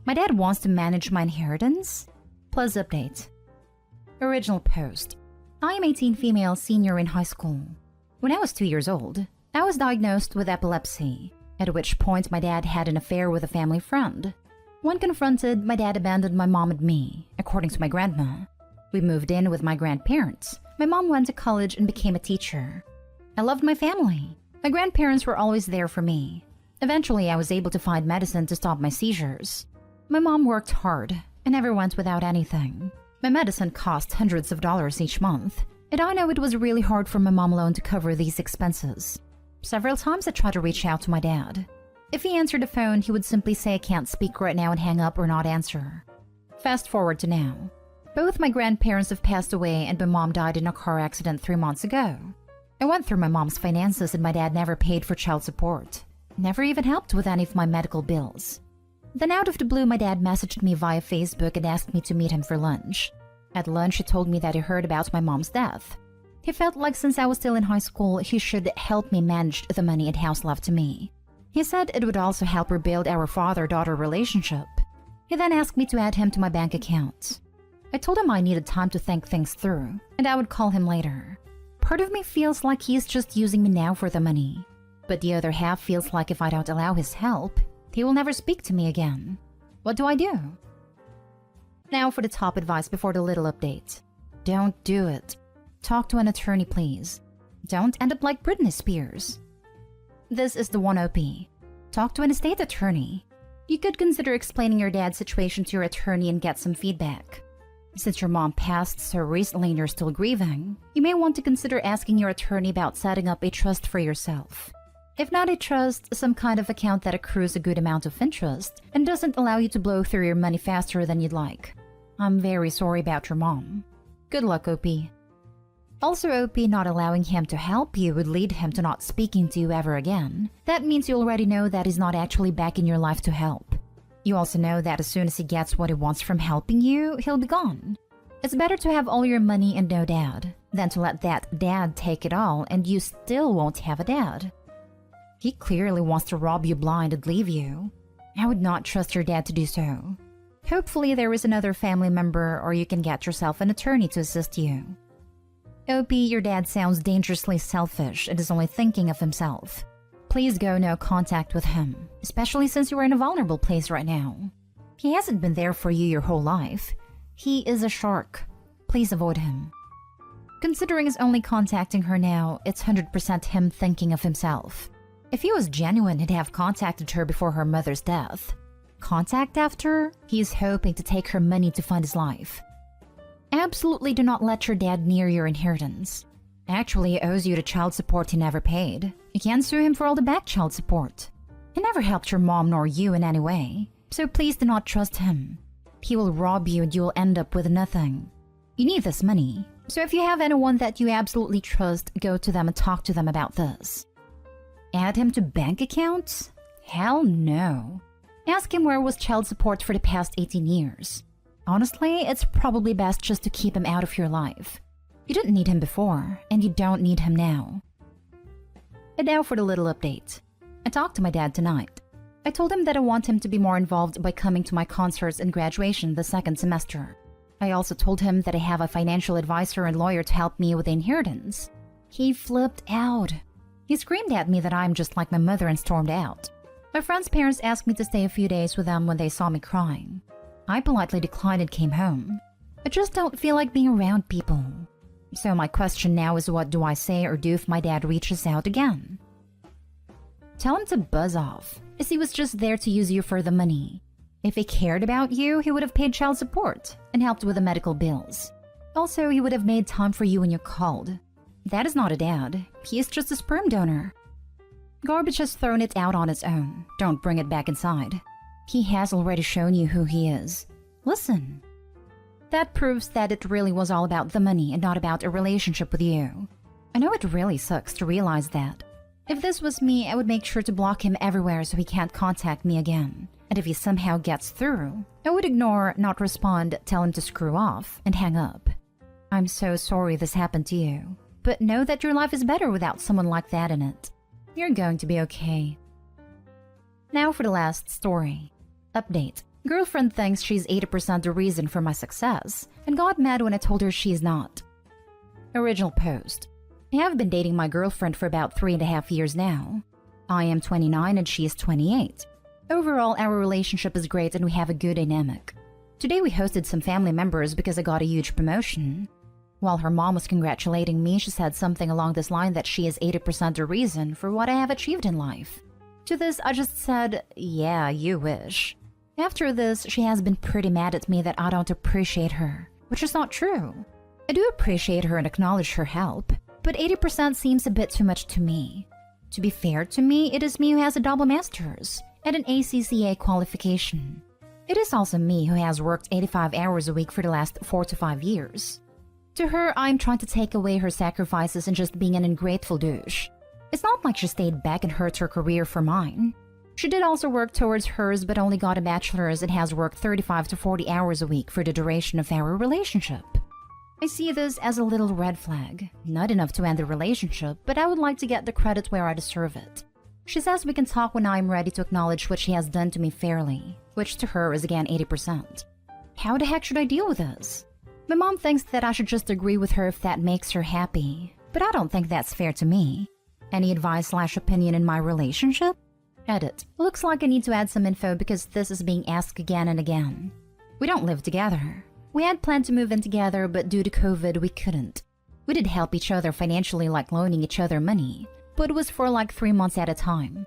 My dad wants to manage my inheritance? Plus update. Original post. I am 18 female senior in high school. When I was 2 years old, I was diagnosed with epilepsy, at which point my dad had an affair with a family friend. When confronted, my dad abandoned my mom and me, according to my grandma. We moved in with my grandparents. My mom went to college and became a teacher. I loved my family. My grandparents were always there for me. Eventually, I was able to find medicine to stop my seizures. My mom worked hard and never went without anything. My medicine cost hundreds of dollars each month, and I know it was really hard for my mom alone to cover these expenses. Several times I tried to reach out to my dad. If he answered the phone, he would simply say I can't speak right now and hang up or not answer. Fast forward to now. Both my grandparents have passed away and my mom died in a car accident 3 months ago. I went through my mom's finances and my dad never paid for child support. Never even helped with any of my medical bills. Then out of the blue, my dad messaged me via Facebook and asked me to meet him for lunch. At lunch, he told me that he heard about my mom's death. He felt like since I was still in high school, he should help me manage the money and house left to me. He said it would also help rebuild our father-daughter relationship. He then asked me to add him to my bank account. I told him I needed time to think things through, and I would call him later. Part of me feels like he is just using me now for the money, but the other half feels like if I don't allow his help, he will never speak to me again. What do I do? Now for the top advice before the little update. Don't do it. Talk to an attorney, please. Don't end up like Britney Spears. This is the 1OP. Talk to an estate attorney. You could consider explaining your dad's situation to your attorney and get some feedback. Since your mom passed so recently and you're still grieving, you may want to consider asking your attorney about setting up a trust for yourself. If not a trust, some kind of account that accrues a good amount of interest and doesn't allow you to blow through your money faster than you'd like. I'm very sorry about your mom. Good luck, OP. Also, OP, not allowing him to help you would lead him to not speaking to you ever again. That means you already know that he's not actually back in your life to help. You also know that as soon as he gets what he wants from helping you, he'll be gone. It's better to have all your money and no dad than to let that dad take it all and you still won't have a dad. He clearly wants to rob you blind and leave you. I would not trust your dad to do so. Hopefully there is another family member or you can get yourself an attorney to assist you. OP, your dad sounds dangerously selfish and is only thinking of himself. Please go no contact with him, especially since you are in a vulnerable place right now. He hasn't been there for you your whole life. He is a shark. Please avoid him. Considering he's only contacting her now, it's 100% him thinking of himself. If he was genuine, he'd have contacted her before her mother's death. Contact after? He's hoping to take her money to fund his life. Absolutely do not let your dad near your inheritance. Actually, he owes you the child support he never paid. You can't sue him for all the back child support. He never helped your mom nor you in any way, so please do not trust him. He will rob you and you will end up with nothing. You need this money, so if you have anyone that you absolutely trust, go to them and talk to them about this. Add him to bank accounts? Hell no. Ask him where was child support for the past 18 years. Honestly, it's probably best just to keep him out of your life. You didn't need him before, and you don't need him now. And now for the little update. I talked to my dad tonight. I told him that I want him to be more involved by coming to my concerts and graduation the second semester. I also told him that I have a financial advisor and lawyer to help me with the inheritance. He flipped out. He screamed at me that I'm just like my mother and stormed out. My friend's parents asked me to stay a few days with them when they saw me crying. I politely declined and came home. I just don't feel like being around people. So my question now is, what do I say or do if my dad reaches out again? Tell him to buzz off, as he was just there to use you for the money. If he cared about you, he would have paid child support and helped with the medical bills. Also, he would have made time for you when you called. That is not a dad. He is just a sperm donor. Garbage has thrown it out on its own. Don't bring it back inside. He has already shown you who he is. Listen. That proves that it really was all about the money and not about a relationship with you. I know it really sucks to realize that. If this was me, I would make sure to block him everywhere so he can't contact me again. And if he somehow gets through, I would ignore, not respond, tell him to screw off, and hang up. I'm so sorry this happened to you. But know that your life is better without someone like that in it. You're going to be okay. Now for the last story. Update. Girlfriend thinks she's 80% the reason for my success and got mad when I told her she's not. Original post. I have been dating my girlfriend for about 3.5 years now. I am 29 and she is 28. Overall, our relationship is great and we have a good dynamic. Today we hosted some family members because I got a huge promotion. While her mom was congratulating me, she said something along this line that she is 80% the reason for what I have achieved in life. To this, I just said, yeah, you wish. After this, she has been pretty mad at me that I don't appreciate her, which is not true. I do appreciate her and acknowledge her help, but 80% seems a bit too much to me. To be fair to me, it is me who has a double master's and an ACCA qualification. It is also me who has worked 85 hours a week for the last 4 to 5 years. To her, I'm trying to take away her sacrifices and just being an ungrateful douche. It's not like she stayed back and hurt her career for mine. She did also work towards hers but only got a bachelor's and has worked 35 to 40 hours a week for the duration of our relationship. I see this as a little red flag. Not enough to end the relationship, but I would like to get the credit where I deserve it. She says we can talk when I'm ready to acknowledge what she has done to me fairly, which to her is again 80%. How the heck should I deal with this? My mom thinks that I should just agree with her if that makes her happy, but I don't think that's fair to me. Any advice/opinion in my relationship? Edit. Looks like I need to add some info because this is being asked again and again. We don't live together. We had planned to move in together, but due to COVID, we couldn't. We did help each other financially, like loaning each other money, but it was for like 3 months at a time.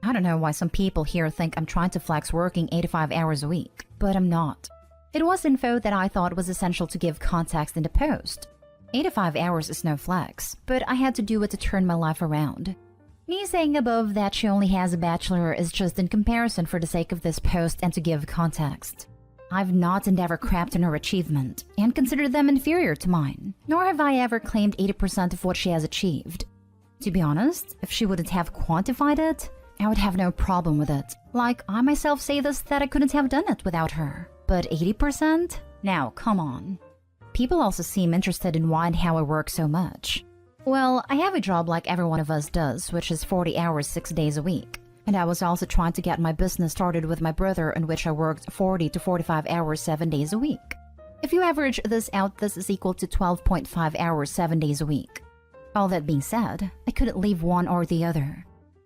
I don't know why some people here think I'm trying to flex working 85 hours a week, but I'm not. It was info that I thought was essential to give context in the post. 85 hours is no flex, but I had to do it to turn my life around. Me saying above that she only has a bachelor is just in comparison for the sake of this post and to give context. I've not and ever crapped on her achievement and considered them inferior to mine, nor have I ever claimed 80% of what she has achieved. To be honest, if she wouldn't have quantified it, I would have no problem with it. Like, I myself say this that I couldn't have done it without her. But 80%? Now, come on. People also seem interested in why and how I work so much. Well, I have a job like every one of us does, which is 40 hours 6 days a week. And I was also trying to get my business started with my brother, in which I worked 40 to 45 hours 7 days a week. If you average this out, this is equal to 12.5 hours 7 days a week. All that being said, I couldn't leave one or the other.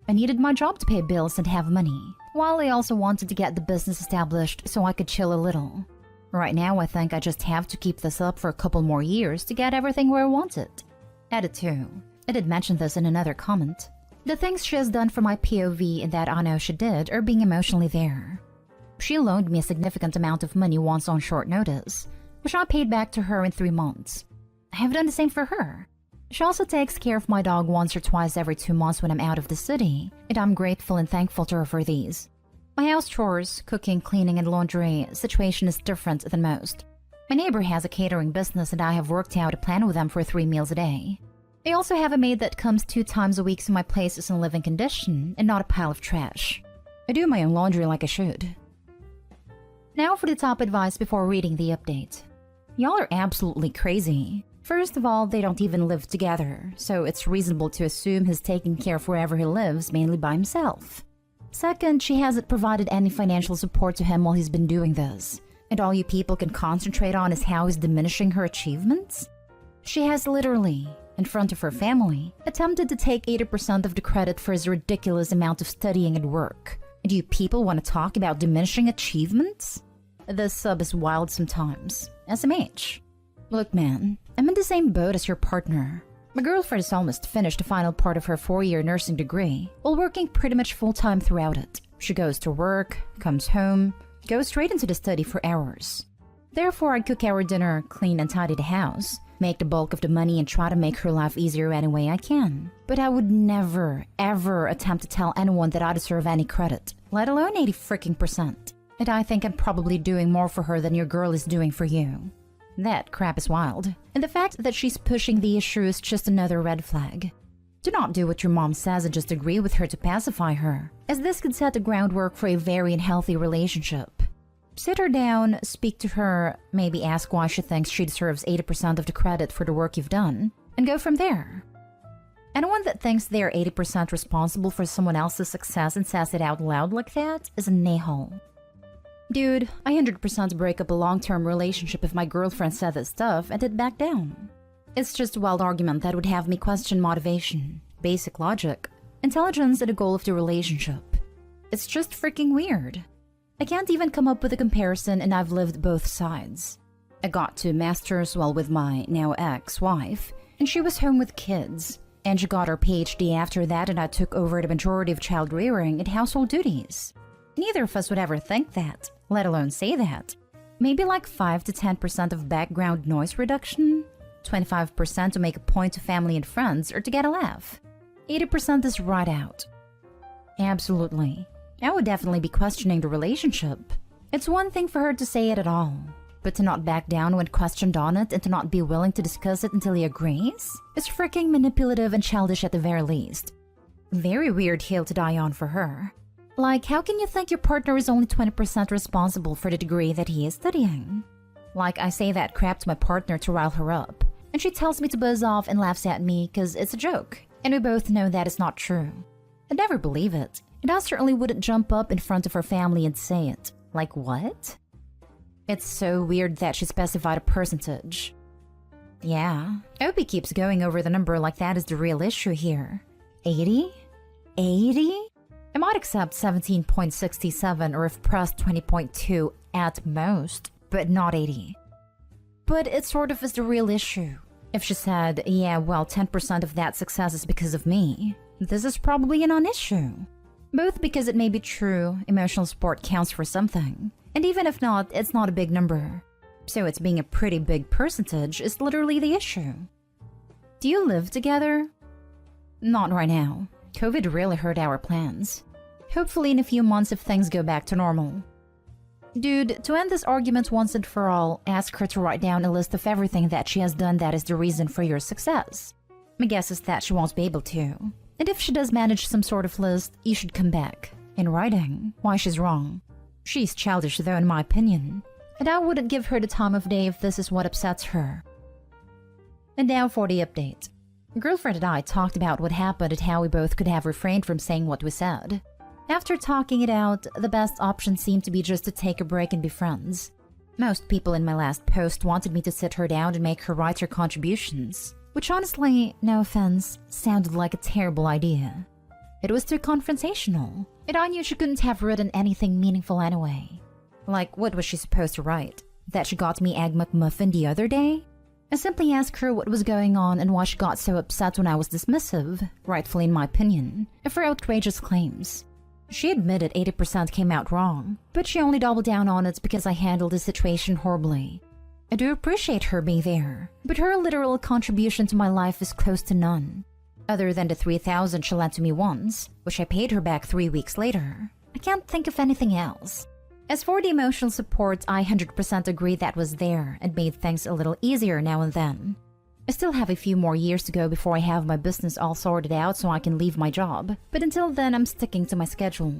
I needed my job to pay bills and have money, while I also wanted to get the business established so I could chill a little. Right now, I think I just have to keep this up for a couple more years to get everything where I want it. Edit 2. I did mention this in another comment. The things she has done for my POV and that I know she did are being emotionally there. She loaned me a significant amount of money once on short notice, which I paid back to her in 3 months. I have done the same for her. She also takes care of my dog once or twice every 2 months when I'm out of the city, and I'm grateful and thankful to her for these. My house chores, cooking, cleaning, and laundry situation is different than most. My neighbor has a catering business and I have worked out a plan with them for 3 meals a day. I also have a maid that comes 2 times a week so my place is in living condition and not a pile of trash. I do my own laundry like I should. Now for the top advice before reading the update. Y'all are absolutely crazy. First of all, they don't even live together, so it's reasonable to assume he's taking care of wherever he lives mainly by himself. Second, she hasn't provided any financial support to him while he's been doing this, and all you people can concentrate on is how he's diminishing her achievements? She has literally, in front of her family, attempted to take 80% of the credit for his ridiculous amount of studying and work. And you people want to talk about diminishing achievements? This sub is wild sometimes. SMH. Look man, I'm in the same boat as your partner. My girlfriend has almost finished the final part of her 4-year nursing degree, while working pretty much full-time throughout it. She goes to work, comes home, goes straight into the study for hours. Therefore, I cook our dinner, clean and tidy the house, make the bulk of the money and try to make her life easier any way I can. But I would never, ever attempt to tell anyone that I deserve any credit, let alone 80%. And I think I'm probably doing more for her than your girl is doing for you. That crap is wild, and the fact that she's pushing the issue is just another red flag. Do not do what your mom says and just agree with her to pacify her, as this could set the groundwork for a very unhealthy relationship. Sit her down, speak to her, maybe ask why she thinks she deserves 80% of the credit for the work you've done, and go from there. Anyone that thinks they are 80% responsible for someone else's success and says it out loud like that is a a-hole. Dude, I 100% break up a long-term relationship if my girlfriend said this stuff and did back down. It's just a wild argument that would have me question motivation, basic logic, intelligence, and the goal of the relationship. It's just freaking weird. I can't even come up with a comparison, and I've lived both sides. I got to master's while with my now ex-wife, and she was home with kids. And she got her PhD after that, and I took over the majority of child rearing and household duties. Neither of us would ever think that, let alone say that. Maybe like 5 to 10% of background noise reduction, 25% to make a point to family and friends or to get a laugh. 80% is right out. Absolutely. I would definitely be questioning the relationship. It's one thing for her to say it at all, but to not back down when questioned on it and to not be willing to discuss it until he agrees is freaking manipulative and childish at the very least. Very weird hill to die on for her. Like, how can you think your partner is only 20% responsible for the degree that he is studying? Like, I say that crap to my partner to rile her up, and she tells me to buzz off and laughs at me because it's a joke, and we both know that is not true. I'd never believe it, and I certainly wouldn't jump up in front of her family and say it. Like, what? It's so weird that she specified a percentage. Yeah, Opie keeps going over the number like that is the real issue here. 80? 80? I might accept 17.67 or if pressed 20.2 at most, but not 80. But it sort of is the real issue. If she said, yeah, well, 10% of that success is because of me, this is probably a non-issue. Both because it may be true, emotional support counts for something, and even if not, it's not a big number. So it's being a pretty big percentage is literally the issue. Do you live together? Not right now. COVID really hurt our plans. Hopefully in a few months if things go back to normal. Dude, to end this argument once and for all, ask her to write down a list of everything that she has done that is the reason for your success. My guess is that she won't be able to. And if she does manage some sort of list, you should come back, in writing, why she's wrong. She's childish though in my opinion, and I wouldn't give her the time of day if this is what upsets her. And now for the update. Girlfriend and I talked about what happened and how we both could have refrained from saying what we said. After talking it out, the best option seemed to be just to take a break and be friends. Most people in my last post wanted me to sit her down and make her write her contributions, which honestly, no offense, sounded like a terrible idea. It was too confrontational, and I knew she couldn't have written anything meaningful anyway. Like, what was she supposed to write? That she got me Egg McMuffin the other day? I simply asked her what was going on and why she got so upset when I was dismissive, rightfully in my opinion, of her outrageous claims. She admitted 80% came out wrong, but she only doubled down on it because I handled the situation horribly. I do appreciate her being there, but her literal contribution to my life is close to none. Other than the $3,000 she lent to me once, which I paid her back 3 weeks later, I can't think of anything else. As for the emotional support, I 100% agree that was there and made things a little easier now and then. I still have a few more years to go before I have my business all sorted out so I can leave my job, but until then I'm sticking to my schedule.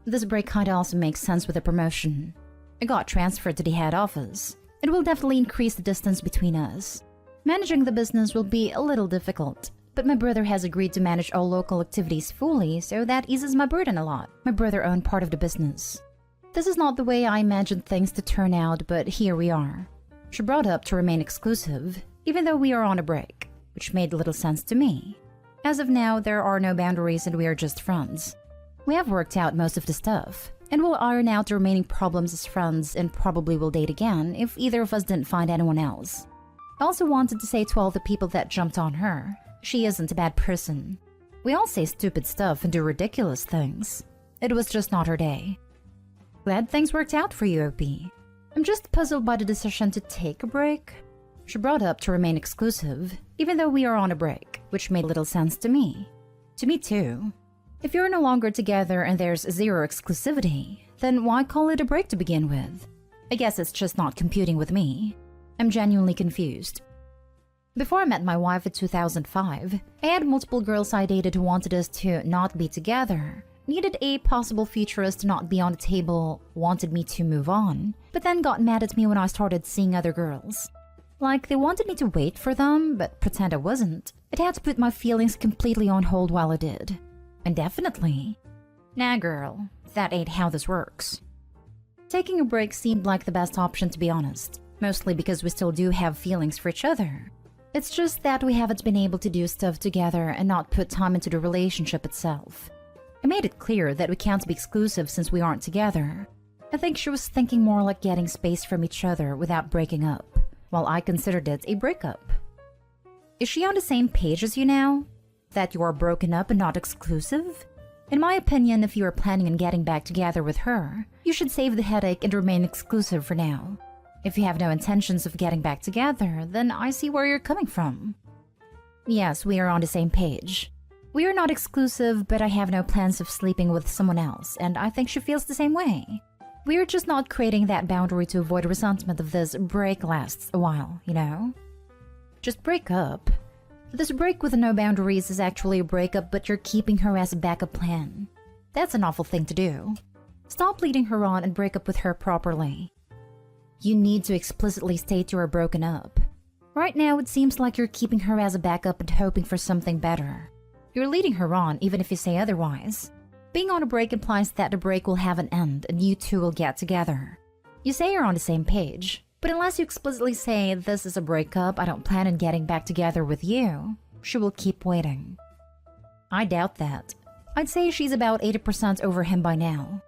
This break kinda also makes sense with a promotion. I got transferred to the head office. It will definitely increase the distance between us. Managing the business will be a little difficult, but my brother has agreed to manage all local activities fully, so that eases my burden a lot. My brother owned part of the business. This is not the way I imagined things to turn out, but here we are. She brought up to remain exclusive, even though we are on a break, which made little sense to me. As of now, there are no boundaries and we are just friends. We have worked out most of the stuff, and we'll iron out the remaining problems as friends and probably will date again if either of us didn't find anyone else. I also wanted to say to all the people that jumped on her, she isn't a bad person. We all say stupid stuff and do ridiculous things. It was just not her day. Glad things worked out for you, Opie. I'm just puzzled by the decision to take a break. She brought up to remain exclusive, even though we are on a break, which made little sense to me. To me too. If you're no longer together and there's zero exclusivity, then why call it a break to begin with? I guess it's just not computing with me. I'm genuinely confused. Before I met my wife in 2005, I had multiple girls I dated who wanted us to not be together, needed a possible futurist to not be on the table, wanted me to move on, but then got mad at me when I started seeing other girls. Like, they wanted me to wait for them, but pretend I wasn't. I'd had to put my feelings completely on hold while I did. Indefinitely. Nah, girl, that ain't how this works. Taking a break seemed like the best option, to be honest, mostly because we still do have feelings for each other. It's just that we haven't been able to do stuff together and not put time into the relationship itself. I made it clear that we can't be exclusive since we aren't together. I think she was thinking more like getting space from each other without breaking up, while I considered it a breakup. Is she on the same page as you now? That you are broken up and not exclusive? In my opinion, if you are planning on getting back together with her, you should save the headache and remain exclusive for now. If you have no intentions of getting back together, then I see where you're coming from. Yes, we are on the same page. We are not exclusive, but I have no plans of sleeping with someone else, and I think she feels the same way. We are just not creating that boundary to avoid resentment if this break lasts a while, you know? Just break up. This break with no boundaries is actually a breakup, but you're keeping her as a backup plan. That's an awful thing to do. Stop leading her on and break up with her properly. You need to explicitly state you are broken up. Right now, it seems like you're keeping her as a backup and hoping for something better. You're leading her on even if you say otherwise. Being on a break implies that the break will have an end and you two will get together. You say you're on the same page, but unless you explicitly say this is a breakup, I don't plan on getting back together with you, she will keep waiting. I doubt that. I'd say she's about 80% over him by now.